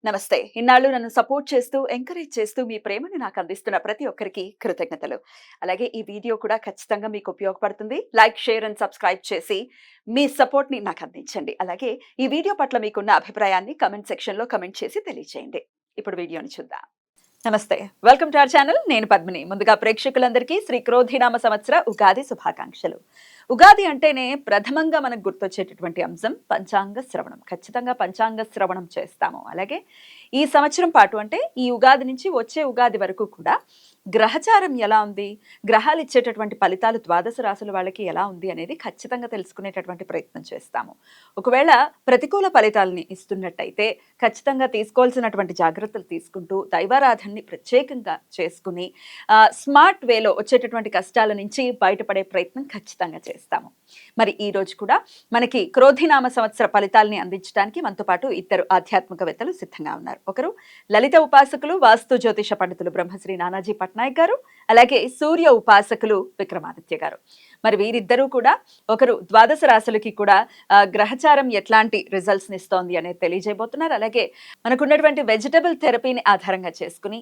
నమస్తే. ఇన్నాళ్ళు నన్ను సపోర్ట్ చేస్తూ, ఎంకరేజ్ చేస్తూ మీ ప్రేమను నాకు అందిస్తున్న ప్రతి ఒక్కరికి కృతజ్ఞతలు. అలాగే ఈ వీడియో కూడా ఖచ్చితంగా మీకు ఉపయోగపడుతుంది. లైక్, షేర్ అండ్ సబ్స్క్రైబ్ చేసి మీ సపోర్ట్‌ని నాకు అందించండి. అలాగే ఈ వీడియో పట్ల మీకున్న అభిప్రాయాన్ని కామెంట్ సెక్షన్‌లో కామెంట్ చేసి తెలియజేయండి. ఇప్పుడు వీడియోని చూద్దాం. నమస్తే. Welcome to our channel. నేను పద్మిని. ముందుగా ప్రేక్షకులందరికీ శ్రీ క్రోధినామ సంవత్సర ఉగాది శుభాకాంక్షలు. ఉగాది అంటేనే ప్రథమంగా మనకు గుర్తొచ్చేటటువంటి అంశం పంచాంగ శ్రవణం. ఖచ్చితంగా పంచాంగ శ్రవణం చేస్తాము. అలాగే ఈ సంవత్సరం పాటు అంటే ఈ ఉగాది నుంచి వచ్చే ఉగాది వరకు కూడా గ్రహచారం ఎలా ఉంది, గ్రహాలు ఇచ్చేటటువంటి ఫలితాలు ద్వాదశ రాశుల వాళ్ళకి ఎలా ఉంది అనేది ఖచ్చితంగా తెలుసుకునేటటువంటి ప్రయత్నం చేస్తాము. ఒకవేళ ప్రతికూల ఫలితాలని ఇస్తున్నట్టయితే ఖచ్చితంగా తీసుకోవాల్సినటువంటి జాగ్రత్తలు తీసుకుంటూ దైవారాధనని ప్రత్యేకంగా చేసుకుని స్మార్ట్ వేలో వచ్చేటటువంటి కష్టాల నుంచి బయటపడే ప్రయత్నం ఖచ్చితంగా చేస్తాము. మరి ఈ రోజు కూడా మనకి క్రోధినామ సంవత్సర ఫలితాలని అందించడానికి మనతో పాటు ఇద్దరు ఆధ్యాత్మికవేత్తలు సిద్ధంగా ఉన్నారు. ఒకరు లలిత ఉపాసకులు, వాస్తు జ్యోతిష పండితులు బ్రహ్మశ్రీ నానాజీ పట్నాయక్ గారు, అలాగే సూర్య ఉపాసకులు విక్రమాదిత్య గారు. మరి వీరిద్దరూ కూడా ఒకరు ద్వాదశ రాశులకి కూడా గ్రహచారం ఎట్లాంటి రిజల్ట్స్ ఇస్తోంది అనేది తెలియజేయబోతున్నారు. అలాగే మనకున్నటువంటి వెజిటబుల్ థెరపీని ఆధారంగా చేసుకుని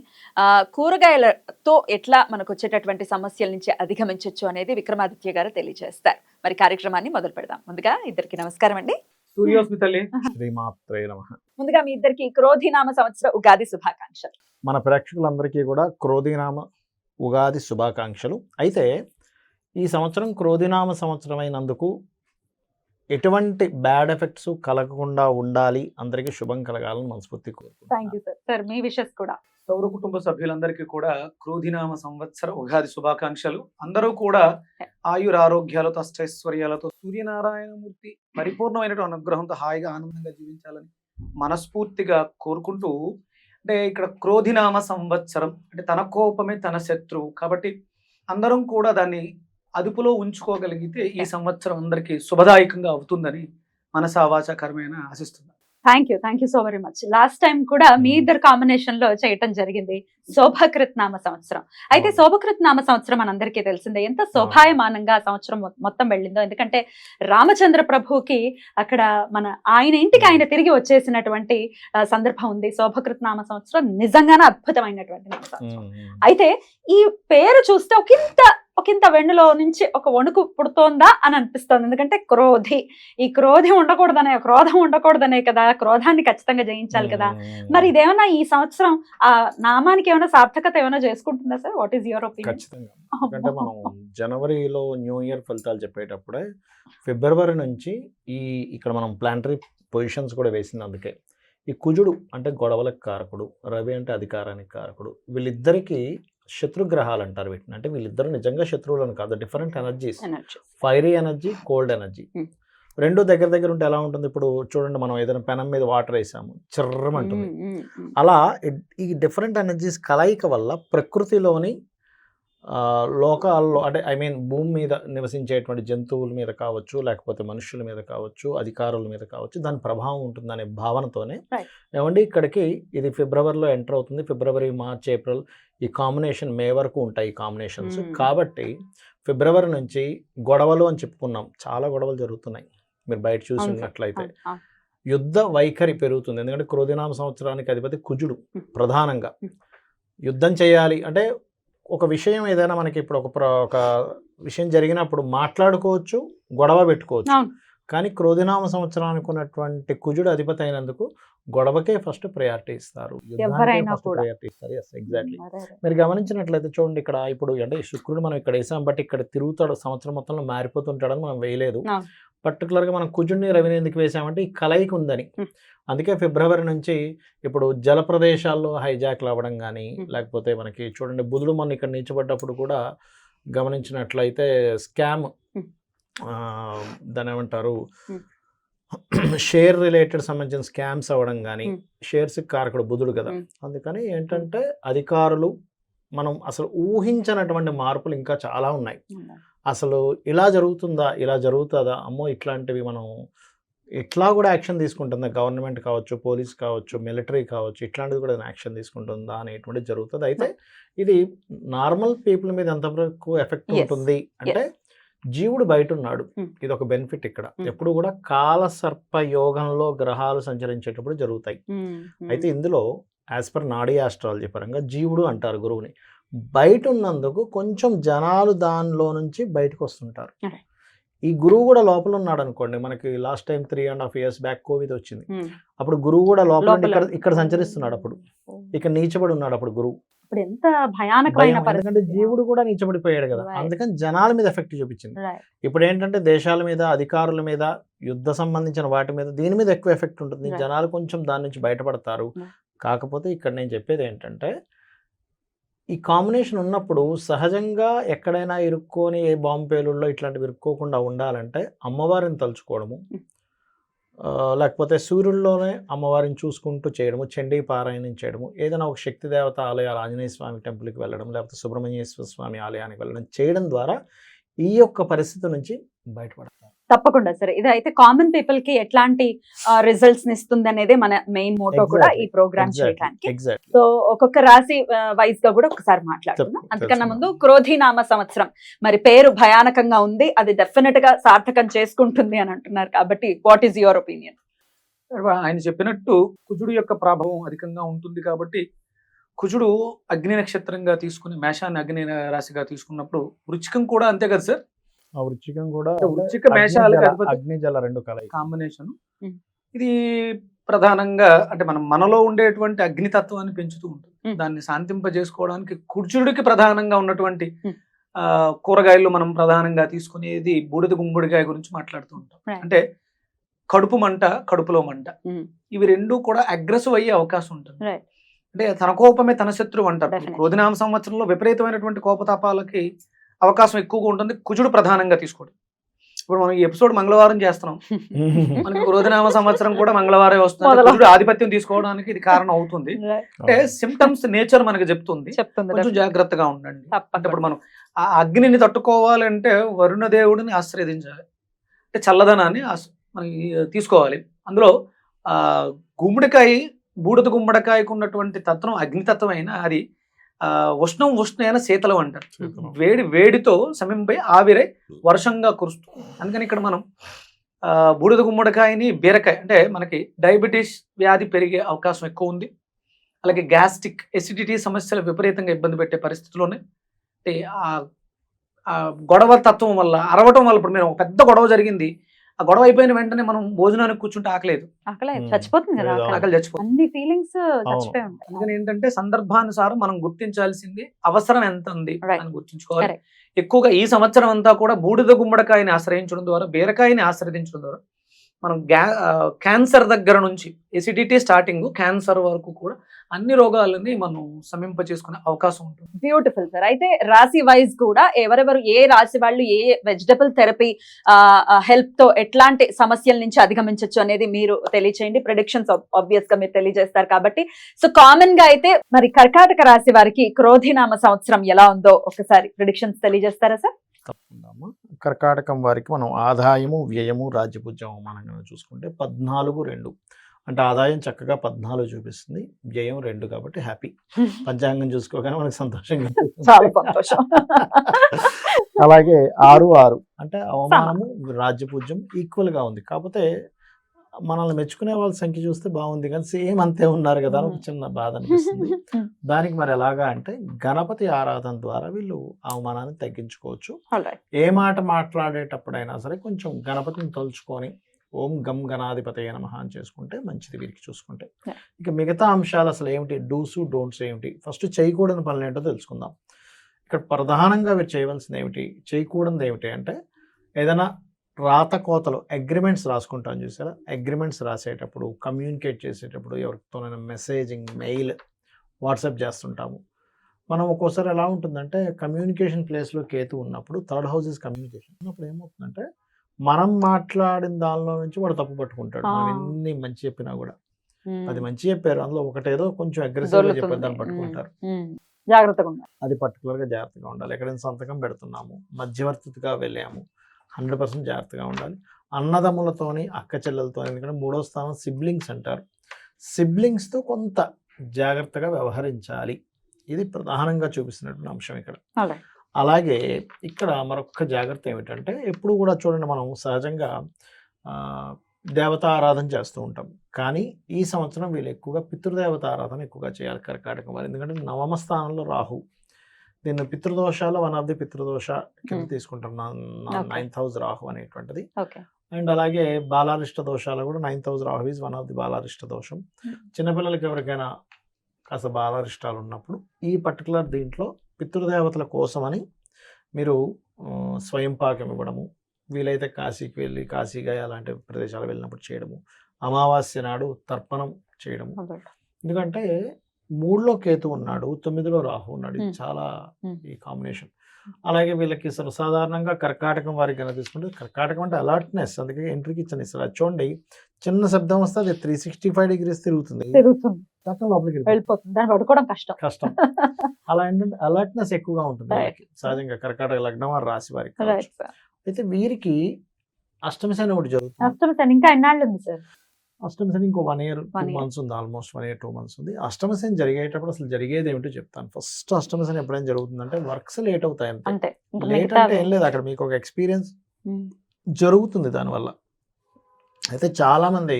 కూరగాయలతో ఎట్లా మనకు వచ్చేటటువంటి సమస్యల నుంచి అధిగమించవచ్చు అనేది విక్రమాదిత్య గారు తెలియజేస్తారు. మరి కార్యక్రమాన్ని మొదలు పెడదాం. ముందుగా ఇద్దరికి నమస్కారం అండి. ముందుగా మీ ఇద్దరికి క్రోధినామ సంవత్సర ఉగాది శుభాకాంక్షలు. మన ప్రేక్షకులందరికీ కూడా క్రోధినామ ఉగాది శుభాకాంక్షలు. అయితే ఈ సంవత్సరం క్రోధినామ సంవత్సరం అయినందుకు ఎటువంటి బ్యాడ్ ఎఫెక్ట్స్ కలగకుండా ఉండాలి, అందరికీ శుభం కలగాలని మనస్ఫూర్తి కోరుకుంటున్నాను. మీ విషెస్ కూడా సౌర కుటుంబ సభ్యులందరికీ కూడా క్రోధినామ సంవత్సర ఉగాది శుభాకాంక్షలు. అందరూ కూడా ఆయురారోగ్యాలతో అష్టైశ్వర్యాలతో సూర్యనారాయణమూర్తి పరిపూర్ణమైనటువంటి అనుగ్రహంతో హాయిగా ఆనందంగా జీవించాలని మనస్ఫూర్తిగా కోరుకుంటూ, అంటే ఇక్కడ క్రోధినామ సంవత్సరం అంటే తన కోపమే తన శత్రువు కాబట్టి అందరం కూడా దాన్ని అదుపులో ఉంచుకోగలిగితే ఈ సంవత్సరం అందరికీ శుభదాయకంగా అవుతుందని మనసా వాచా కర్మేణ ఆశిస్తున్నాను. Thank you so very much. Last time కూడా మీ ఇద్దరు కాంబినేషన్ లో చేయటం జరిగింది శోభకృత్ నామ సంవత్సరం. అయితే శోభకృత్ నామ సంవత్సరం మనందరికీ తెలిసిందే ఎంత శోభాయమానంగా సంవత్సరం మొత్తం వెళ్ళిందో. ఎందుకంటే రామచంద్ర ప్రభుకి అక్కడ ఆయన ఇంటికి ఆయన తిరిగి వచ్చేసినటువంటి సందర్భం ఉంది. శోభకృత్ నామ సంవత్సరం నిజంగానే అద్భుతమైనటువంటి నామ సంవత్సరం. అయితే ఈ పేరు చూస్తే ఒకంత వెన్నులో నుంచి ఒక వణుకు పుడుతోందా అని అనిపిస్తోంది. ఎందుకంటే ఈ క్రోధం ఉండకూడదనే కదా, క్రోధాన్ని ఖచ్చితంగా జయించాలి కదా. మరి ఇదేమన్నా ఈ సంవత్సరం ఆ నామానికి ఏమైనా సార్థకత ఏమైనా చేసుకుంటుందా sir? What is your opinion? ఖచ్చితంగా. ఎందుకంటే మనం జనవరిలో న్యూ ఇయర్ ఫలితాలు చెప్పేటప్పుడే ఫిబ్రవరి నుంచి ఇక్కడ మనం ప్లానటరీ పొజిషన్స్ కూడా వేసింది. అందుకే ఈ కుజుడు అంటే గొడవలకు కారకుడు, రవి అంటే అధికారానికి కారకుడు, వీళ్ళిద్దరికీ శత్రుగ్రహాలు అంటారు వీటిని. అంటే వీళ్ళిద్దరు నిజంగా శత్రువులను కాదు, different energies, fiery energy, cold energy. రెండు దగ్గర ఉంటే ఎలా ఉంటుంది? ఇప్పుడు చూడండి, మనం ఏదైనా పెనం మీద వాటర్ వేసాము, చిర్రమంటుంది. అలా ఈ డిఫరెంట్ ఎనర్జీస్ కలయిక వల్ల ప్రకృతిలోని లోకాల్లో అంటే భూమి మీద నివసించేటువంటి జంతువుల మీద కావచ్చు, లేకపోతే మనుషుల మీద కావచ్చు, అధికారుల మీద కావచ్చు, దాని ప్రభావం ఉంటుందనే భావనతోనే ఏమండి ఇక్కడికి ఇది ఫిబ్రవరిలో ఎంటర్ అవుతుంది. ఫిబ్రవరి, మార్చ్, ఏప్రిల్ ఈ కాంబినేషన్ మే వరకు ఉంటాయి ఈ కాంబినేషన్స్. కాబట్టి ఫిబ్రవరి నుంచి గొడవలు అని చెప్పుకున్నాం, చాలా గొడవలు జరుగుతున్నాయి. మీరు బయట చూసినట్లయితే యుద్ధ వైఖరి పెరుగుతుంది. ఎందుకంటే క్రోధినామ సంవత్సరానికి అధిపతి కుజుడు. ప్రధానంగా యుద్ధం చేయాలి అంటే ఒక విషయం ఏదైనా మనకి ఇప్పుడు ఒక విషయం జరిగినప్పుడు మాట్లాడుకోవచ్చు, గొడవ పెట్టుకోవచ్చు. కానీ క్రోధినామ సంవత్సరానికి ఉన్నటువంటి కుజుడు అధిపతి అయినందుకు గొడవకే ఫస్ట్ ప్రయారిటీ ఇస్తారు, ప్రయారిటీ ఇస్తారు. ఎగ్జాక్ట్లీ. మీరు గమనించినట్లయితే చూడండి, ఇక్కడ ఇప్పుడు అంటే శుక్రుడు మనం ఇక్కడ వేసాం, బట్ ఇక్కడ తిరుగుతాడు, సంవత్సరం మొత్తంలో మారిపోతుంటాడని మనం వేయలేదు. పర్టికులర్గా మనం కుజుడిని, రవిని ఎందుకు వేసామంటే ఈ కలయిక ఉందని. అందుకే ఫిబ్రవరి నుంచి ఇప్పుడు జల ప్రదేశాల్లో హైజాక్లు అవ్వడం కానీ, లేకపోతే మనకి చూడండి బుధుడు మొన్న ఇక్కడ నిలిచిపడ్డప్పుడు కూడా గమనించినట్లయితే స్కామ్, దాని ఏమంటారు, షేర్ రిలేటెడ్ సంబంధించిన స్కామ్స్ అవ్వడం కానీ, షేర్స్ కారకుడు బుధుడు కదా. అందుకని ఏంటంటే అధికారులు మనం అసలు ఊహించినటువంటి మార్పులు ఇంకా చాలా ఉన్నాయి. అసలు ఇలా జరుగుతుందా, ఇలా జరుగుతుందా, అమ్మో ఇట్లాంటివి మనం ఇట్లా కూడా యాక్షన్ తీసుకుంటుందా, గవర్నమెంట్ కావచ్చు, పోలీస్ కావచ్చు, మిలిటరీ కావచ్చు, ఇట్లాంటిది కూడా యాక్షన్ తీసుకుంటుందా అనేటువంటిది జరుగుతుంది. అయితే ఇది నార్మల్ పీపుల్ మీద ఎంతవరకు ఎఫెక్ట్ ఉంటుంది అంటే జీవుడు బయట ఉన్నాడు. Hmm. ఇది ఒక బెనిఫిట్ ఇక్కడ. Hmm. ఎప్పుడు కూడా కాలసర్ప యోగంలో గ్రహాలు సంచరించేటప్పుడు జరుగుతాయి. అయితే ఇందులో యాజ్ పర్ నాడీ ఆస్ట్రాలజీ పరంగా జీవుడు అంటారు గురువుని. బయట ఉన్నందుకు కొంచెం జనాలు దానిలో నుంచి బయటకు వస్తుంటారు. Okay. ఈ గురువు కూడా లోపల ఉన్నాడు అనుకోండి. మనకి last time 3.5 years back Covid వచ్చింది. అప్పుడు గురువు కూడా లోపల ఉండి ఇక్కడ సంచరిస్తున్నాడు. అప్పుడు ఇక్కడ నీచబడి ఉన్నాడు అప్పుడు గురువు. ఇప్పుడు ఎంత భయానకమైన భయం, ఎందుకంటే జీవుడు కూడా నీచబడిపోయాడు కదా. Right. అందుకని జనాల మీద ఎఫెక్ట్ చూపించింది. ఇప్పుడు ఏంటంటే దేశాల మీద, అధికారుల మీద, యుద్ధ సంబంధించిన వాటి మీద, దీని మీద ఎక్కువ ఎఫెక్ట్ ఉంటుంది. Right. జనాలు కొంచెం దాని నుంచి బయటపడతారు. Right. కాకపోతే ఇక్కడ నేను చెప్పేది ఏంటంటే ఈ కాంబినేషన్ ఉన్నప్పుడు సహజంగా ఎక్కడైనా ఇరుక్కొని ఏ బాంబు పేలుల్లో ఇట్లాంటివి ఇరుక్కోకుండా ఉండాలంటే అమ్మవారిని తలుచుకోవడము, లేకపోతే సూర్యుల్లోనే అమ్మవారిని చూసుకుంటూ చేయడము, చండీ పారాయణం చేయడము, ఏదైనా ఒక శక్తి దేవత ఆలయాలు, ఆంజనేయ స్వామి టెంపుల్కి వెళ్ళడం, లేకపోతే సుబ్రహ్మణ్యేశ్వర స్వామి ఆలయానికి వెళ్ళడం చేయడం ద్వారా ఈ యొక్క పరిస్థితి నుంచి బయటపడతారు. తప్పకుండా సరే. ఇది అయితే కామన్ పీపుల్ కి ఎట్లాంటి రిజల్ట్స్ ఇస్తుంది అనేది మన మెయిన్ మోటో కూడా ఈ ప్రోగ్రామ్ చేయడానికి. ఎగ్జాక్ట్లీ. సో ఒక్కొక్క రాశి వైజ్ గా కూడా ఒకసారి మాట్లాడుకుందాం. అంతకన్నా ముందు క్రోధినామ సంవత్సరం మరి పేరు భయానకంగా ఉంది, అది డెఫినెట్ గా సార్థకం చేసుకుంటుంది అని అంటున్నారు. కాబట్టి వాట్ ఈస్ యువర్ ఒపీనియన్? ఆయన చెప్పినట్టు కుజుడు యొక్క ప్రభావం అధికంగా ఉంటుంది కాబట్టి కుజుడు అగ్ని నక్షత్రంగా తీసుకుని మేషాన్ని అగ్ని రాశిగా తీసుకున్నప్పుడు వృచ్చికం కూడా అంతే కదా సార్. ఆ వృచ్చికం కూడా వృచ్చిక మేషాలకు అగ్ని జల రెండు కలయి కాంబినేషన్. ఇది ప్రధానంగా అంటే మనలో ఉండేటువంటి అగ్నితత్వాన్ని పెంచుతూ ఉంటుంది. దాన్ని శాంతింపజేసుకోవడానికి కుజుడికి ప్రధానంగా ఉన్నటువంటి కూరగాయలు మనం ప్రధానంగా తీసుకునేది బూడిద గుమ్మడికాయ గురించి మాట్లాడుతూ ఉంటాం. అంటే కడుపు మంట, కడుపులో మంట, ఇవి రెండు కూడా అగ్రెసివ్ అయ్యే అవకాశం ఉంటుంది. అంటే తన కోపమే తన శత్రువు అంటారు. క్రోధినామ సంవత్సరంలో విపరీతమైనటువంటి కోపతాపాలకి అవకాశం ఎక్కువగా ఉంటుంది కుజుడు ప్రధానంగా తీసుకోవడం. ఇప్పుడు మనం ఈ ఎపిసోడ్ మంగళవారం చేస్తున్నాం, మనకి క్రోధినామ సంవత్సరం కూడా మంగళవారం వస్తుంది. కుజుడు ఆధిపత్యం తీసుకోవడానికి ఇది కారణం అవుతుంది. అంటే సిమ్టమ్స్ నేచర్ మనకి చెప్తుంది, కొంచెం జాగ్రత్తగా ఉండండి. అంటే ఇప్పుడు మనం ఆ అగ్నిని తట్టుకోవాలంటే వరుణ దేవుడిని ఆశ్రయించాలి, అంటే చల్లదనాన్ని మనకి తీసుకోవాలి. అందులో గుమ్మడికాయ, బూడిద గుమ్మడికాయకు ఉన్నటువంటి తత్వం అగ్నితత్వం అయినా అది ఉష్ణైన శీతలం అంటారు. వేడితో సమింపై ఆవిరై వర్షంగా కురుస్తుంది. అందుకని ఇక్కడ మనం బూడిద గుమ్మడికాయని, బీరకాయ అంటే మనకి డయాబెటీస్ వ్యాధి పెరిగే అవకాశం ఎక్కువ ఉంది. అలాగే గ్యాస్ట్రిక్ ఎసిడిటీ సమస్యలు విపరీతంగా ఇబ్బంది పెట్టే పరిస్థితుల్లోనే ఆ గొడవ తత్వం వల్ల, అరవటం వల్ల, ఇప్పుడు మీరు ఒక పెద్ద గొడవ జరిగింది, ఆ గొడవ అయిపోయిన వెంటనే మనం భోజనానికి కూర్చుంటే ఆకలేదు, చచ్చిపోతుంది కదా, ఆకలి చచ్చిపోతుంది. అన్ని ఫీలింగ్స్ చచ్చిపోయి ఉంటాయి. అందుకని ఏంటంటే సందర్భానుసారం మనం గుర్తించాల్సింది అవసరం ఎంత ఉంది అని గుర్తించుకోవాలి. ఎక్కువగా ఈ సంవత్సరం అంతా కూడా బూడిద గుమ్మడికాయని ఆశ్రయించడం ద్వారా, బీరకాయని ఆశ్రయించడం ద్వారా మనం క్యాన్సర్ దగ్గర నుంచి ఎసిడిటీ స్టార్టింగ్ క్యాన్సర్ వరకు కూడా అన్ని రోగాలని మనం సమీప చేసుకునే అవకాశం ఉంటుంది. Beautiful sir. అయితే రాశి వైజ్ కూడా ఎవరెవరు ఏ రాశి వాళ్ళు ఏ వెజిటబుల్ థెరపీ హెల్ప్ తో ఎట్లాంటి సమస్యల నుంచి అధిగమించవచ్చు అనేది మీరు తెలియచేయండి. ప్రెడిక్షన్స్ ఆబ్వియస్ గా మీరు తెలియజేస్తారు కాబట్టి. సో కామన్ గా అయితే మరి కర్కాటక రాశి వారికి క్రోధినామ సంవత్సరం ఎలా ఉందో ఒకసారి ప్రెడిక్షన్స్ తెలియజేస్తారా సార్? తప్పకుండా. కర్కాటకం వారికి మనం ఆదాయము, వ్యయము, రాజ్యపూజ్యం అవమానంగా చూసుకుంటే 14-2 అంటే ఆదాయం చక్కగా 14 చూపిస్తుంది, వ్యయం 2 కాబట్టి హ్యాపీ. పంచాంగం చూసుకోగానే మనకు సంతోషంగా, చాలా సంతోషం. అలాగే 6-6 అంటే అవమానము, రాజ్యపూజ్యం ఈక్వల్ గా ఉంది. కాకపోతే మనల్ని మెచ్చుకునే వాళ్ళ సంఖ్య చూస్తే బాగుంది కానీ సేమ్ అంతే ఉన్నారు కదా అని ఒక చిన్న బాధ అనిపిస్తుంది. దానికి మరి ఎలాగా అంటే గణపతి ఆరాధన ద్వారా వీళ్ళు అవమానాన్ని తగ్గించుకోవచ్చు. ఏ మాట మాట్లాడేటప్పుడైనా సరే కొంచెం గణపతిని తలుచుకొని ఓం గం గణాధిపతయ నమః అని చేసుకుంటే మంచిది వీరికి చూసుకుంటే. ఇక మిగతా అంశాలు అసలు ఏమిటి, డూస్ డోంట్స్ ఏమిటి, ఫస్ట్ చేయకూడని పనులు ఏంటో తెలుసుకుందాం. ఇక్కడ ప్రధానంగా వీరు చేయవలసింది ఏమిటి, చేయకూడదు ఏమిటి అంటే ఏదైనా రాత కోతలు, అగ్రిమెంట్స్ రాసుకుంటాం చూసారా, అగ్రిమెంట్స్ రాసేటప్పుడు, కమ్యూనికేట్ చేసేటప్పుడు, ఎవరితోనైనా మెసేజింగ్, మెయిల్, వాట్సాప్ చేస్తుంటాము. మనం ఒక్కోసారి ఎలా ఉంటుందంటే కమ్యూనికేషన్ ప్లేస్లో కేతు ఉన్నప్పుడు, థర్డ్ హౌస్ ఇస్ కమ్యూనికేషన్ ఉన్నప్పుడు ఏమవుతుందంటే మనం మాట్లాడిన దానిలో నుంచి వాడు తప్పు పట్టుకుంటాడు. మనం ఎన్ని మంచి చెప్పినా కూడా, అది మంచి చెప్పారు అందులో ఒకటేదో కొంచెం అగ్రెసివ్గా చెప్పేదాన్ని పట్టుకుంటారు. జాగ్రత్తగా ఉండాలి, అది పర్టికులర్గా జాగ్రత్తగా ఉండాలి. ఎక్కడైనా సంతకం పెడుతున్నాము, మధ్యవర్తిగా వెళ్ళాము, 100% జాగ్రత్తగా ఉండాలి. అన్నదమ్ములతోని, అక్క చెల్లెలతో, ఎందుకంటే 3వ స్థానం సిబ్లింగ్స్ అంటారు, సిబ్లింగ్స్తో కొంత జాగ్రత్తగా వ్యవహరించాలి. ఇది ప్రధానంగా చూపిస్తున్నటువంటి అంశం ఇక్కడ. అలాగే ఇక్కడ మరొక జాగ్రత్త ఏమిటంటే ఎప్పుడు కూడా చూడండి మనం సహజంగా ఆ, దేవతా ఆరాధన చేస్తూ ఉంటాం. కానీ ఈ సంవత్సరం వీళ్ళు ఎక్కువగా పితృదేవత ఆరాధన ఎక్కువగా చేయాలి కర్కాటకం వారు. ఎందుకంటే నవమ స్థానంలో రాహు. దీన్ని పితృదోషాలు వన్ ఆఫ్ ది పితృదోష కింద Hmm. తీసుకుంటున్నాను. Okay. 9th హౌస్ రాహు అనేటువంటిది. ఓకే. అండ్ అలాగే బాలారిష్ట దోషాలు కూడా 9th house Rahu is one of the బాలారిష్ట దోషం. చిన్నపిల్లలకి ఎవరికైనా కాస్త బాలారిష్టాలు ఉన్నప్పుడు ఈ పర్టికులర్ దీంట్లో పితృదేవతల కోసమని మీరు స్వయం పాకం ఇవ్వడము, వీలైతే కాశీకి వెళ్ళి కాశీగా అలాంటి ప్రదేశాలు వెళ్ళినప్పుడు చేయడము, అమావాస్య నాడు తర్పణం చేయడము. ఎందుకంటే 3లో కేతు ఉన్నాడు, 9లో రాహు ఉన్నాడు. ఇది చాలా ఈ కాంబినేషన్. అలాగే వీళ్ళకి సర్వసాధారణంగా కర్కాటకం వారికి కనుక తీసుకుంటే కర్కాటకం అంటే అలర్ట్నెస్, అందుకే ఎంట్రీకి ఇచ్చిన ఇస్తారు. అది చూడండి చిన్న శబ్దం వస్తే అది 365 degrees తిరుగుతుంది, పక్కన లోపలికి వెళ్ళిపోతుంది, దాన్ని పడుకోవడం కష్టం. కష్టం. అలా ఏంటంటే అలర్ట్నెస్ ఎక్కువగా ఉంటుంది వాళ్ళకి సహజంగా కర్కాటక లగ్నం వారు రాశి వారికి కావచ్చు. అయితే వీరికి అష్టమి శని ఒకటి జరుగుతుంది. అష్టమి శని ఇంకా ఎన్నాళ్ళు ఉంది సార్? అష్టమి శని ఇంకో 1 year 2 1 year. months ఉంది, ఆల్మోస్ట్ 1 year 2 months ఉంది. అష్టమి శని జరిగేటప్పుడు అసలు జరిగేది ఏమిటో చెప్తాను. ఫస్ట్ అష్టమి శని ఎప్పుడైనా జరుగుతుందంటే వర్క్స్ లేట్ అవుతాయి అంతే. అంతే. ఇంకా లేట్ మిగతా అంటే ఏం లేదు, అక్కడ మీకు ఒక ఎక్స్పీరియన్స్ ఉమ్. జరుగుతుంది దానివల్ల. అయితే చాలామంది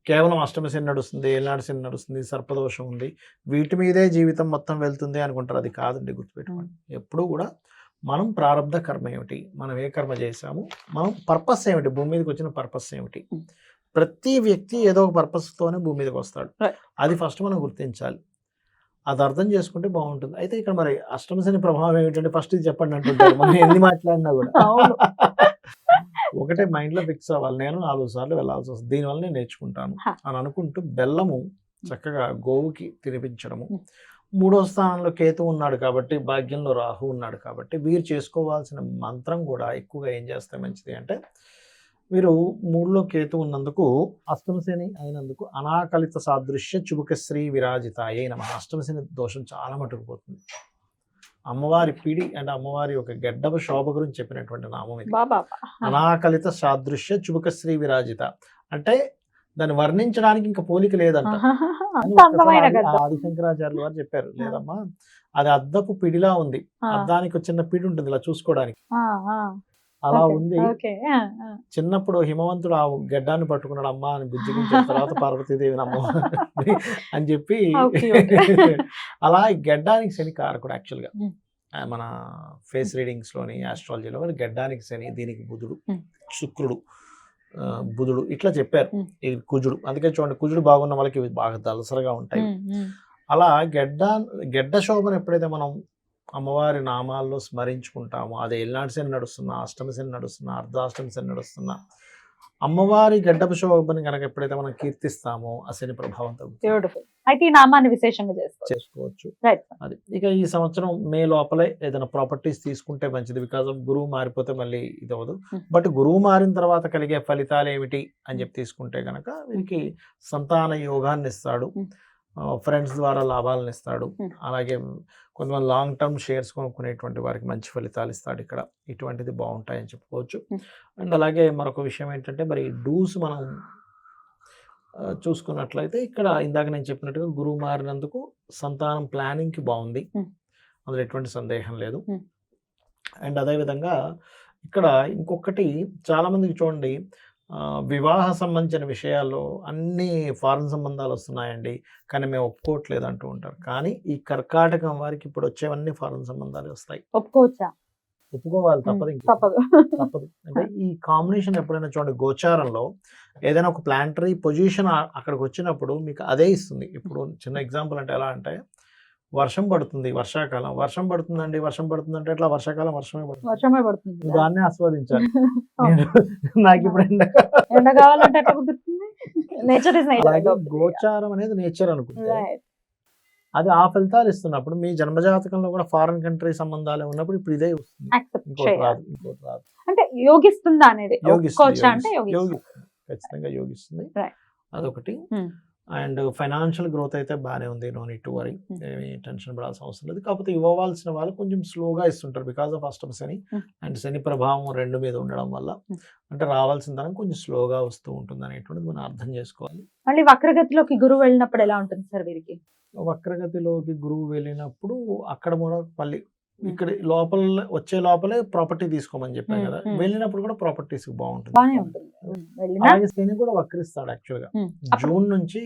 కేవలం అష్టమి శని నడుస్తుంది, ఏళ్ళనాడు శని నడుస్తుంది, సర్పదోషం ఉంది, వీటి మీదే జీవితం మొత్తం వెళ్తుంది అనుకుంటారు. అది కాదండి, గుర్తుపెట్టుకోండి. ఎప్పుడూ కూడా మనం ప్రారంధ కర్మ ఏమిటి, మనం ఏ కర్మ చేశాము, మనం పర్పస్ ఏమిటి, భూమి మీదకి వచ్చిన పర్పస్ ఏమిటి. ప్రతి వ్యక్తి ఏదో ఒక పర్పస్తోనే భూమి మీదకి వస్తాడు. Right. అది ఫస్ట్ మనం గుర్తించాలి, అది అర్థం చేసుకుంటే బాగుంటుంది. అయితే ఇక్కడ మరి అష్టమ శని ప్రభావం ఏమిటంటే ఫస్ట్ ఇది చెప్పండి అంటుంటారు మనం ఎన్ని మాట్లాడినా కూడా. అవును. ఒకటే మైండ్లో ఫిక్స్ అవ్వాలి, నేను 4 సార్లు వెళ్ళాల్సి వస్తుంది, దీనివల్ల నేను నేర్చుకుంటాను Huh. అని అనుకుంటూ బెల్లము చక్కగా గోవుకి తినిపించడము. 3వ స్థానంలో కేతు ఉన్నాడు కాబట్టి, భాగ్యంలో రాహు ఉన్నాడు కాబట్టి వీరు చేసుకోవాల్సిన మంత్రం కూడా ఎక్కువగా ఏం చేస్తే మంచిది అంటే, వీరు 3లో కేతు ఉన్నందుకు అష్టమశని అయినందుకు అనాకలిత సాదృశ్య చుబుకశ్రీ విరాజితాయే నమః. అష్టమశని దోషం చాలా మటుకు పోతుంది. అమ్మవారి పిడి అంటే అమ్మవారి ఒక గెడ్డపు శోభ గురించి చెప్పినటువంటి నామం ఇది. బాబా అనాకలిత సాదృశ్య చుబుకశ్రీ విరాజిత అంటే దాన్ని వర్ణించడానికి ఇంకా పోలిక లేదంట అని అందమైన గద్ద. ఆదిశంకరాచార్యులు వారు చెప్పారు. లేదమ్మా, అది అద్దపు పిడిలా ఉంది, అద్దానికి ఒక చిన్న పిడి ఉంటుంది ఇలా చూసుకోవడానికి, అలా ఉంది. చిన్నప్పుడు హిమవంతుడు ఆ గెడ్డాన్ని పట్టుకున్నాడు, అమ్మ అని బుజ్జిగించిన తర్వాత పార్వతీదేవిని అమ్మ అని చెప్పి అలా ఈ గెడ్డానికి శని కారకుడు యాక్చువల్గా. మన ఫేస్ రీడింగ్స్ లోని ఆస్ట్రాలజీలో గెడ్డానికి శని, దీనికి బుధుడు, శుక్రుడు, బుధుడు ఇట్లా చెప్పారు. ఇది కుజుడు, అందుకే చూడండి కుజుడు బాగున్న వాళ్ళకి ఇవి బాగా దలసరగా ఉంటాయి. అలా గెడ్డ శోభను ఎప్పుడైతే మనం అమ్మవారి నామాల్లో స్మరించుకుంటాము, అది ఏళ్ళనాటి శని నడుస్తున్నా, అష్టమి శని నడుస్తున్నా, అర్ధాష్టమి శని నడుస్తున్నా, అమ్మవారి గడ్డపు శోభని కనుక ఎప్పుడైతే మనం కీర్తిస్తామో ఆ శని ప్రభావం తగ్గుతుంది. బ్యూటిఫుల్. అయితే ఈ నామాన్ని విశేషంగా చేసుకోవచ్చు. రైట్. అది ఇక ఈ సంవత్సరం మే లోపలే ఏదైనా ప్రాపర్టీస్ తీసుకుంటే మంచిది. బికాజ్ ఆఫ్ గురువు మారిపోతే మళ్ళీ ఇది అవ్వదు. బట్ గురువు మారిన తర్వాత కలిగే ఫలితాలు ఏమిటి అని చెప్పి తీసుకుంటే కనుక వీరికి సంతాన యోగాన్ని ఇస్తాడు, ఫ్రెండ్స్ ద్వారా లాభాలను ఇస్తాడు, అలాగే కొంతమంది లాంగ్ టర్మ్ షేర్స్ కొనుక్కునేటువంటి వారికి మంచి ఫలితాలు ఇస్తాడు. ఇక్కడ ఇటువంటిది బాగుంటాయని చెప్పుకోవచ్చు. అండ్ అలాగే మరొక విషయం ఏంటంటే మరి డూస్ మనం చూసుకున్నట్లయితే ఇక్కడ ఇందాక నేను చెప్పినట్టుగా గురువు మారినందుకు సంతానం ప్లానింగ్కి బాగుంది, అందులో ఎటువంటి సందేహం లేదు. అండ్ అదేవిధంగా ఇక్కడ ఇంకొకటి చాలామందికి చూడండి, వివాహ సంబంధించిన విషయాల్లో అన్ని ఫారెన్ సంబంధాలు వస్తున్నాయండి కానీ మేము ఒప్పుకోవట్లేదు అంటూ ఉంటారు. కానీ ఈ కర్కాటకం వారికి ఇప్పుడు వచ్చేవన్నీ ఫారెన్ సంబంధాలు వస్తాయి. ఒప్పుకోవచ్చా? ఒప్పుకోవాలి, తప్పదు, తప్పదు. అంటే ఈ కాంబినేషన్ ఎప్పుడైనా చూడండి, గోచారంలో ఏదైనా ఒక ప్లానటరీ పొజిషన్ అక్కడికి వచ్చినప్పుడు మీకు అదే ఇస్తుంది. ఇప్పుడు చిన్న ఎగ్జాంపుల్ అంటే ఎలా అంటే, వర్షం పడుతుంది, వర్షాకాలం వర్షం పడుతుందండి, వర్షం పడుతుందంటే ఎట్లా, వర్షాకాలం వర్షమే పడుతుంది, దాన్ని ఆస్వాదించాలి. నాకు ఇప్పుడు ఎండ కావాలంటే ఎట్లా కుదురుతుంది? Nature is nature. గోచారం అనేది నేచర్ అనుకుంటే అది ఆ ఫలితాలు ఇస్తున్నప్పుడు మీ జన్మజాతకంలో కూడా ఫారెన్ కంట్రీ సంబంధాలు ఉన్నప్పుడు ఇప్పుడు ఇదే వస్తుంది, ఇంకోటి రాదు. అంటే యోగిస్తుందా అనేది యోగిస్తుంది, ఖచ్చితంగా యోగిస్తుంది. అదొకటి. అండ్ ఫైనాన్షియల్ గ్రోత్ అయితే బాగానే ఉంది, నో నీడ్ టు వరీ, ఏమి టెన్షన్ పడాల్సిన అవసరం లేదు. కాకపోతే ఇవ్వవలసిన వాళ్ళు కొంచెం స్లోగా ఇస్తుంటారు బికాస్ ఆఫ్ అష్టమ శని అండ్ శని ప్రభావం 2 మీద ఉండడం వల్ల. అంటే రావాల్సిన ధనం కొంచెం స్లోగా వస్తూ ఉంటుంది అనేటువంటిది మనం అర్థం చేసుకోవాలి. మళ్ళీ వక్రగతిలోకి గురువు వెళ్ళినప్పుడు ఎలా ఉంటుంది సార్ వీరికి? వక్రగతిలోకి గురువు వెళ్ళినప్పుడు అక్కడ కూడా మళ్ళీ ఇక్కడ లోపల వచ్చే లోపలే ప్రాపర్టీ తీసుకోమని చెప్పాం ఉమ్, కదా, ఉమ్. వెళ్ళినప్పుడు కూడా ప్రాపర్టీస్ బాగుంటుంది. బానే ఉంటుంది. వెళ్ళినా అలాగే శని కూడా వక్రిస్తాడు యాక్చువల్ గా. అప్పుడు జూన్ నుంచి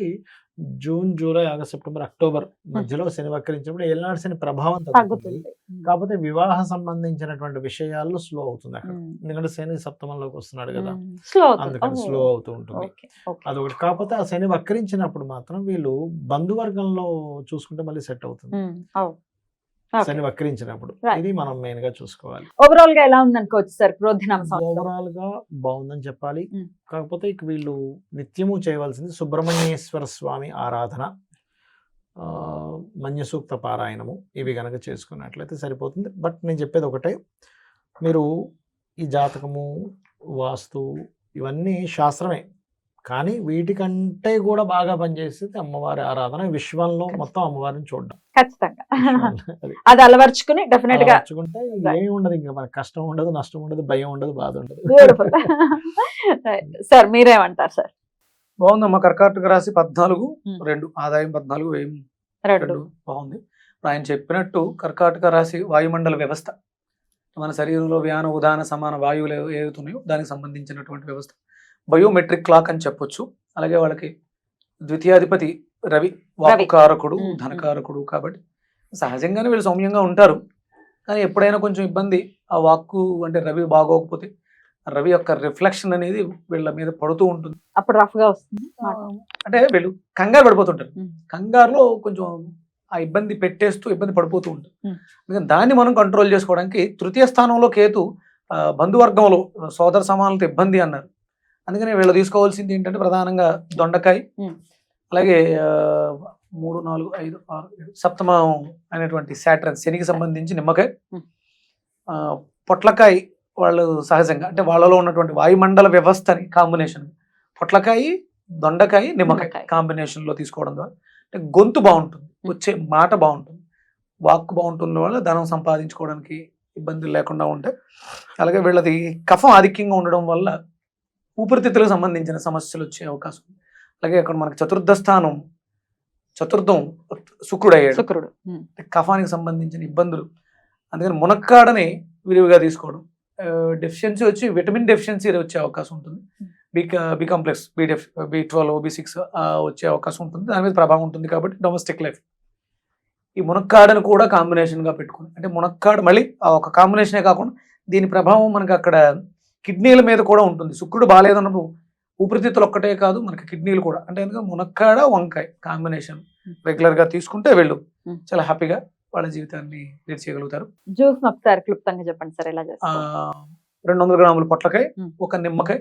June, July, August, September, October మధ్యలో శని వక్రించినప్పుడు ఏలినాటి శని ప్రభావం తగ్గుతుంది. తగ్గుతుంది. కాకపోతే వివాహ సంబంధించినటువంటి విషయాల్లో స్లో అవుతుంది అక్కడ, ఎందుకంటే శని సప్తమంలోకి వస్తున్నాడు కదా, స్లో అందుకని స్లో అవుతూ ఉంటుంది. ఓకే ఓకే అదొకటి. కాకపోతే ఆ శని వక్రించినప్పుడు మాత్రం వీళ్ళు బంధువర్గంలో చూసుకుంటే మళ్ళీ సెట్ అవుతుంది శని వక్రించినప్పుడు. Right. ఇది మనం మెయిన్ గా చూసుకోవాలి. ఓవరాల్ గా ఎలా ఉంది అనుకోవచ్చు సార్ క్రోధినామ సంవత్సరం? ఓవరాల్ గా బాగుందని చెప్పాలి. Mm. కాకపోతే ఇక వీళ్ళు నిత్యము చేయవలసింది సుబ్రహ్మణ్యేశ్వర స్వామి ఆరాధన, మన్య సూక్త పారాయణము, ఇవి గనక చేసుకున్నట్లయితే సరిపోతుంది. బట్ నేను చెప్పేది ఒకటే, మీరు ఈ జాతకము, వాస్తు ఇవన్నీ శాస్త్రమే, కానీ వీటికంటే కూడా బాగా పనిచేసేది అమ్మవారి ఆరాధన. విశ్వంలో మొత్తం అమ్మవారిని చూడడం ఖచ్చితంగా అది అది అలవర్చుకుని డెఫినెట్ గా నచ్చుకుంటే ఏమి ఉండదు, ఇంకా మనకు కష్టం ఉండదు, నష్టం ఉండదు, భయం ఉండదు, బాధ ఉండదు. బ్యూటిఫుల్. సార్ మీరేమంటారు సార్? బాగుందమ్మా. కర్కాటక రాశి 14, Hmm. 2 ఆదాయం 14, వ్యయం రెండు 2 బాగుంది. ఇప్పుడు ఆయన చెప్పినట్టు కర్కాటక రాశి వాయుమండల వ్యవస్థ, మన శరీరంలో వ్యాన ఉదాన సమాన వాయువులు ఏవైతున్నాయో దానికి సంబంధించినటువంటి వ్యవస్థ, బయోమెట్రిక్ క్లాక్ అని చెప్పొచ్చు. అలాగే వాళ్ళకి ద్వితీయాధిపతి రవి, వాక్కుకారకుడు, Hmm. ధనకారకుడు, కాబట్టి సహజంగానే వీళ్ళు సౌమ్యంగా ఉంటారు. కానీ ఎప్పుడైనా కొంచెం ఇబ్బంది, ఆ వాక్కు అంటే రవి బాగోకపోతే రవి యొక్క రిఫ్లెక్షన్ అనేది వీళ్ళ మీద పడుతూ ఉంటుంది. అప్పుడు రఫ్ గా వస్తుంది మాట. అంటే వీళ్ళు కంగారు పడిపోతుంటారు. Hmm. కంగారులో కొంచెం ఆ ఇబ్బంది పెట్టేస్తూ ఇబ్బంది పడిపోతూ ఉంటుంది. Hmm. అందుకని దాన్ని మనం కంట్రోల్ చేసుకోవడానికి తృతీయ స్థానంలో కేతు, బంధువర్గంలో సోదర సమానులతో ఇబ్బంది అన్నారు. అందుకని వీళ్ళు తీసుకోవాల్సింది ఏంటంటే ప్రధానంగా దొండకాయ, Hmm. అలాగే 3, 4, 5, 6, 7 సప్తమం అనేటువంటి సాటర్న్ శనికి సంబంధించి నిమ్మకాయ, Hmm. పొట్లకాయ. వాళ్ళు సహజంగా అంటే వాళ్ళలో ఉన్నటువంటి వాయుమండల వ్యవస్థని కాంబినేషన్ పొట్లకాయ, దొండకాయ, నిమ్మకాయ నిమ్మకాయ. కాంబినేషన్ లో తీసుకోవడం ద్వారా అంటే గొంతు బాగుంటుంది, వచ్చే మాట బాగుంటుంది, వాక్కు బాగుంటుంది, వల్ల ధనం సంపాదించుకోవడానికి ఇబ్బందులు లేకుండా ఉంటాయి. అలాగే వీళ్ళది కఫం ఆధిక్యంగా ఉండడం వల్ల ఊపిరితిత్తులకు సంబంధించిన సమస్యలు వచ్చే అవకాశం ఉంది. అలాగే అక్కడ మనకి చతుర్థం శుక్రుడు అయ్యాడు, శుక్రుడు. కఫానికి సంబంధించిన ఇబ్బందులు. అందుకని మునక్కాడని విరివిగా తీసుకోవడం. డెఫిషియన్సీ వచ్చి విటమిన్ డెఫిషియన్సీ వచ్చే అవకాశం ఉంటుంది. బి కాంప్లెక్స్, B12, B6 వచ్చే అవకాశం ఉంటుంది. దాని మీద ప్రభావం ఉంటుంది. కాబట్టి డొమెస్టిక్ లైఫ్ ఈ మునక్కాడను కూడా కాంబినేషన్గా పెట్టుకుని, అంటే మునక్కాడ మళ్ళీ ఆ ఒక కాంబినేషనే కాకుండా దీని ప్రభావం మనకి అక్కడ కిడ్నీల మీద కూడా ఉంటుంది. శుక్రుడు బాగాలేదన్నప్పుడు ఊపిరితిత్తులు ఒక్కటే కాదు, మనకి కిడ్నీలు కూడా. అంటే ఎందుకంటే మునక్కాడ, వంకాయ కాంబినేషన్ రెగ్యులర్గా తీసుకుంటే వీళ్ళు చాలా హ్యాపీగా వాళ్ళ జీవితాన్ని లీడ్ చేయగలుగుతారు. జ్యూస్ ఒకసారి క్లుప్తంగా చెప్పండి సార్ ఎలా చేస్తారు? 200 గ్రాములు పొట్లకాయ, 1 నిమ్మకాయ,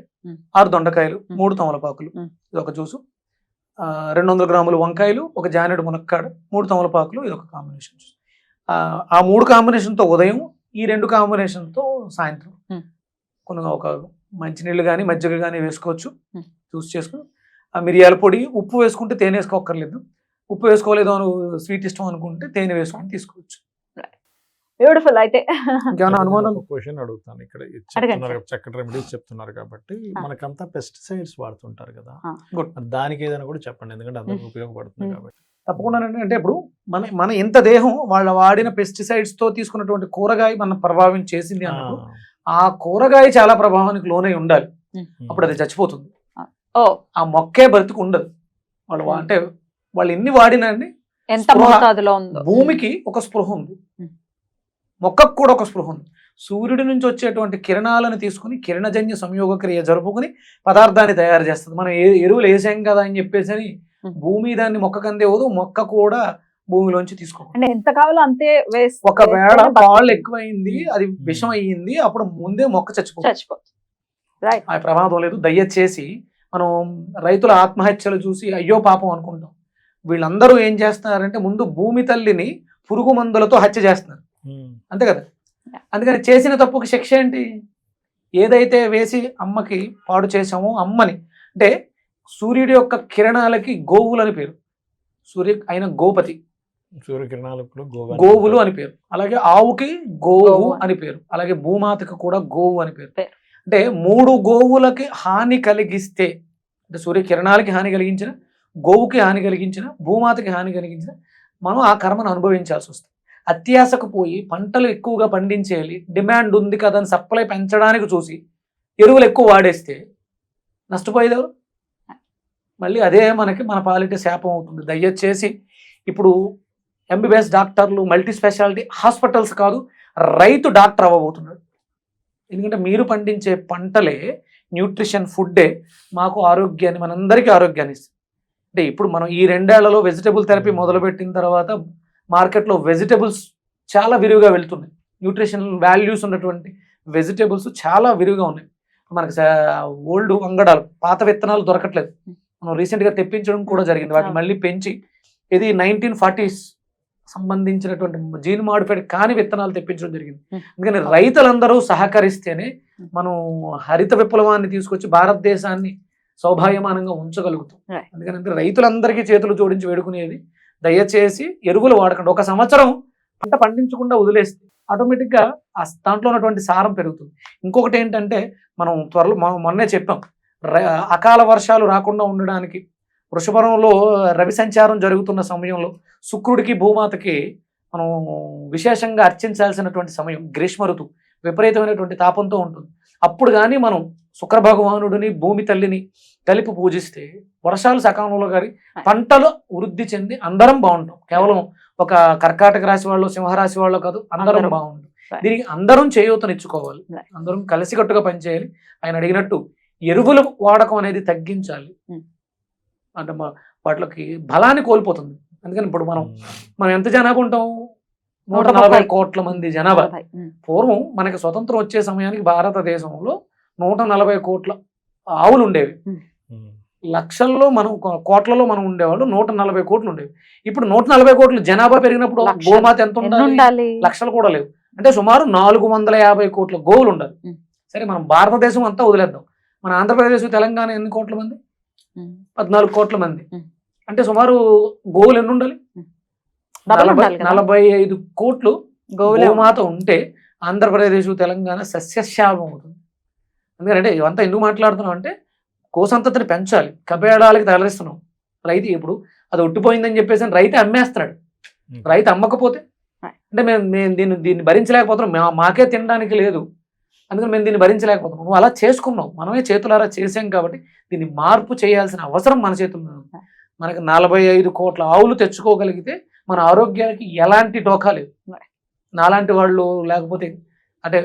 6 దొండకాయలు, 3 తమలపాకులు, ఇది ఒక జ్యూసు. 200 గ్రాములు వంకాయలు, 1 జానెడు మునక్కాడ, 3 తమలపాకులు, ఇది ఒక కాంబినేషన్ జ్యూస్. ఆ 3 కాంబినేషన్తో ఉదయం, ఈ 2 కాంబినేషన్తో సాయంత్రం కొన్ని ఒక మంచినీళ్ళు కానీ మజ్జిగ కానీ వేసుకోవచ్చు, జ్యూస్ చేసుకుని. ఆ మిరియాల పొడి, ఉప్పు వేసుకుంటే తేనె వేసుకోక్కర్లేదు. ఉప్పు వేసుకోలేదు అని స్వీట్ ఇష్టం అనుకుంటే తేనె వేసుకొని తీసుకోవచ్చు. బ్యూటిఫుల్. అయితే ఇంకేమైనా అనుమానాలు? క్వశ్చన్ అడుగుతాను. ఇక్కడ అడగండి చెప్తున్నారు, చక్కటి రెమెడీస్ చెప్తున్నారు కాబట్టి మనకంతా పెస్టిసైడ్స్ వాడుతుంటారు కదా, Good. మరి దానికి ఏదైనా కూడా చెప్పండి, ఎందుకంటే అందరికి ఉపయోగపడుతుంది కాబట్టి. తప్పకుండా. అంటే ఇప్పుడు మన ఎంత దేహం వాళ్ళ వాడిన పెస్టిసైడ్స్ తో తీసుకున్నటువంటి కూరగాయ మన ప్రభావం చేసింది అన్నప్పుడు ఆ కూరగాయ చాలా ప్రభావానికి లోనై ఉండాలి. అప్పుడు అది చచ్చిపోతుంది. ఆ మొక్కే బ్రతికి ఉండదు. వాళ్ళు అంటే వాళ్ళు ఎన్ని వాడినండి, ఎంత మోతాదులో ఉందో భూమికి ఒక స్పృహ ఉంది, మొక్కకు కూడా ఒక స్పృహ ఉంది. సూర్యుడి నుంచి వచ్చేటువంటి కిరణాలను తీసుకుని కిరణజన్య సంయోగ క్రియ జరుపుకుని పదార్థాన్ని తయారు చేస్తుంది. మనం ఎరువులు వేసాం కదా అని చెప్పేసి భూమి దాన్ని మొక్కకు అందేవదు, మొక్క కూడా భూమిలోంచి తీసుకో. అంటే ఎంత కావాలో అంతే వేస్తే ఒకవేళ పాలు ఎక్కువైంది, అది విషం అయ్యింది, అప్పుడు ముందే మొక్క చచ్చిపోతుంది. రైట్. ఆ ప్రమాదం లేదు. దయచేసి మనం రైతుల ఆత్మహత్యలు చూసి అయ్యో పాపం అనుకుంటాం. వీళ్ళందరూ ఏం చేస్తున్నారంటే ముందు భూమి తల్లిని పురుగు మందులతో హత్య చేస్తున్నారు, అంతే కదా. అందుకని చేసిన తప్పుకి శిక్ష ఏంటి? ఏదైతే వేసి అమ్మకి పాడు చేసామో అమ్మని, అంటే సూర్యుడి యొక్క కిరణాలకి గోవులని పేరు, సూర్య అయిన గోపతి, సూర్యకిరణాలకు గోవులు అని పేరు. అలాగే ఆవుకి గోవు అని పేరు. అలాగే భూమాతకి కూడా గోవు అని పేరు. అంటే 3 గోవులకి హాని కలిగిస్తే, అంటే సూర్యకిరణాలకి హాని కలిగించిన, గోవుకి హాని కలిగించిన, భూమాతకి హాని కలిగించిన, మనం ఆ కర్మను అనుభవించాల్సి వస్తుంది. అత్యాశకు పోయి పంటలు ఎక్కువగా పండించేయాలి, డిమాండ్ ఉంది కదా అని సప్లై పెంచడానికి చూసి ఎరువులు ఎక్కువ వాడేస్తే నష్టపోయేదెవరు? మళ్ళీ అదే మన పాలిటీ శాపం అవుతుంది. దయచేసి ఇప్పుడు ఎంబీబీఎస్ డాక్టర్లు, మల్టీ స్పెషాలిటీ హాస్పిటల్స్ కాదు, రైతు డాక్టర్ అవ్వబోతున్నాడు. ఎందుకంటే మీరు పండించే పంటలే, న్యూట్రిషన్ ఫుడ్డే మాకు ఆరోగ్యాన్ని, మనందరికీ ఆరోగ్యాన్ని ఇస్తుంది. అంటే ఇప్పుడు మనం ఈ 2 ఏళ్లలో వెజిటబుల్ థెరపీ మొదలుపెట్టిన తర్వాత మార్కెట్లో వెజిటబుల్స్ చాలా విరివిగా వెళ్తున్నాయి. న్యూట్రిషన్ వాల్యూస్ ఉన్నటువంటి వెజిటబుల్స్ చాలా విరివిగా ఉన్నాయి. మనకి ఓల్డ్ వంగడాలు, పాత విత్తనాలు దొరకట్లేదు. మనం రీసెంట్గా తెప్పించడం కూడా జరిగింది. వాటిని మళ్ళీ పెంచి ఇది 1940s సంబంధించినటువంటి జీన్ మాడిఫైడ్ కాని విత్తనాలు తెప్పించడం జరిగింది. అందుకని రైతులందరూ సహకరిస్తేనే మనం హరిత విప్లవాన్ని తీసుకొచ్చి భారతదేశాన్ని సౌభాగ్యమానంగా ఉంచగలుగుతాం. అందుకని రైతులందరికీ చేతులు జోడించి వేడుకునేది, దయచేసి ఎరువులు వాడకండి. 1 సంవత్సరం పంట పండించకుండా వదిలేస్తే ఆటోమేటిక్గా దాంట్లో ఉన్నటువంటి సారం పెరుగుతుంది. ఇంకొకటి ఏంటంటే మనం మొన్నే చెప్పాం, అకాల వర్షాలు రాకుండా ఉండడానికి వృషభరంలో రవి సంచారం జరుగుతున్న సమయంలో శుక్రుడికి భూమాతకి మనం విశేషంగా అర్చించాల్సినటువంటి సమయం. గ్రీష్మ ఋతువు విపరీతమైనటువంటి తాపంతో ఉంటుంది. అప్పుడు కానీ మనం శుక్ర భగవానుడిని, భూమి తల్లిని కలిపి పూజిస్తే వర్షాలు సకాలంలో కానీ పంటలు వృద్ధి చెంది అందరం బాగుంటాం. కేవలం ఒక కర్కాటక రాశి వాళ్ళు, సింహరాశి వాళ్ళు కాదు, అందరం బాగుంటాం. దీనికి అందరం చేయూతనిచ్చుకోవాలి, అందరం కలిసికట్టుగా పనిచేయాలి. ఆయన అడిగినట్టు ఎరువుల వాడకం అనేది తగ్గించాలి. అంటే వాటికి బలాన్ని కోల్పోతుంది. అందుకని ఇప్పుడు మనం ఎంత జనాభా ఉంటాం? 140 కోట్ల మంది జనాభా. పూర్వం మనకి స్వతంత్రం వచ్చే సమయానికి భారతదేశంలో 140 కోట్ల ఆవులు ఉండేవి. లక్షల్లో కోట్లలో మనం ఉండేవాళ్ళు. 140 కోట్లు ఉండేవి. ఇప్పుడు 140 కోట్లు జనాభా పెరిగినప్పుడు గోమాత ఎంత ఉండాలి? లక్షలు కూడా లేవు. అంటే సుమారు 450 కోట్ల గోవులు ఉండాలి. సరే, మనం భారతదేశం అంతా వదిలేద్దాం. మన ఆంధ్రప్రదేశ్, తెలంగాణ ఎన్ని కోట్ల మంది? 14 కోట్ల మంది. అంటే సుమారు గోవులు ఎన్ని ఉండాలి? 45 కోట్లు గోమాత ఉంటే ఆంధ్రప్రదేశ్, తెలంగాణ సస్యశ్యామం అవుతుంది. ఎందుకంటే ఇవంతా ఎందుకు మాట్లాడుతున్నాం అంటే గోసంతతిని పెంచాలి, కబేళాలకి తరలిస్తున్నాం. రైతు ఇప్పుడు అది ఒట్టిపోయిందని చెప్పేసి రైతు అమ్మేస్తున్నాడు. రైతు అమ్మకపోతే అంటే మేము దీన్ని భరించలేకపోతున్నాం, మాకే తినడానికి లేదు, అందుకని మేము దీన్ని భరించలేకపోతున్నాం. నువ్వు అలా చేసుకున్నావు, మనమే చేతులారా చేసాం. కాబట్టి దీన్ని మార్పు చేయాల్సిన అవసరం మన చేతుల్లో ఉంది. మనకి 45 కోట్ల ఆవులు తెచ్చుకోగలిగితే మన ఆరోగ్యానికి ఎలాంటి డోకా లేదు. నాలాంటి వాళ్ళు లేకపోతే అంటే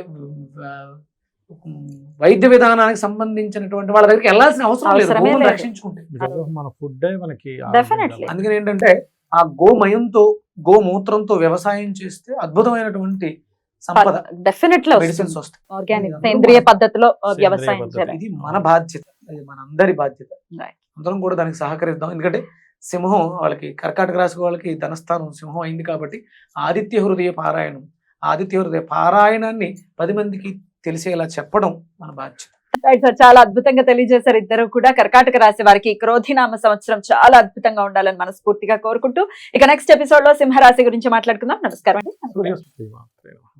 వైద్య విధానానికి సంబంధించినటువంటి వాళ్ళ దగ్గరికి వెళ్ళాల్సిన అవసరం లేదు, గోవును రక్షించుకుంటే. మన ఫుడ్డే మనకి. అందుకని ఏంటంటే ఆ గోమయంతో, గోమూత్రంతో వ్యవసాయం చేస్తే అద్భుతమైనటువంటి సంపద, మెడిసిన్స్ వస్తాయి. ఆర్గానిక్ సేంద్రియ పద్ధతిలో వ్యవసాయం చేయాలి. ఇది మన బాధ్యత, అది మన అందరి బాధ్యత. అందరం కూడా దానికి సహకరిద్దాం. ఎందుకంటే సింహం వాళ్ళకి, కర్కాటక రాశి వాళ్ళకి ధనస్థానం సింహం అయింది. కాబట్టి ఆదిత్య హృదయ పారాయణాన్ని 10 మందికి తెలిసేలా చెప్పడం మన బాధ్యత. రైట్ సార్, చాలా అద్భుతంగా తెలియజేశారు ఇద్దరు కూడా. కర్కాటక రాశి వారికి క్రోధినామ సంవత్సరం చాలా అద్భుతంగా ఉండాలని మనస్ఫూర్తిగా కోరుకుంటూ ఇక నెక్స్ట్ ఎపిసోడ్ లో సింహరాశి గురించి మాట్లాడుకుందాం. నమస్కారం అండి.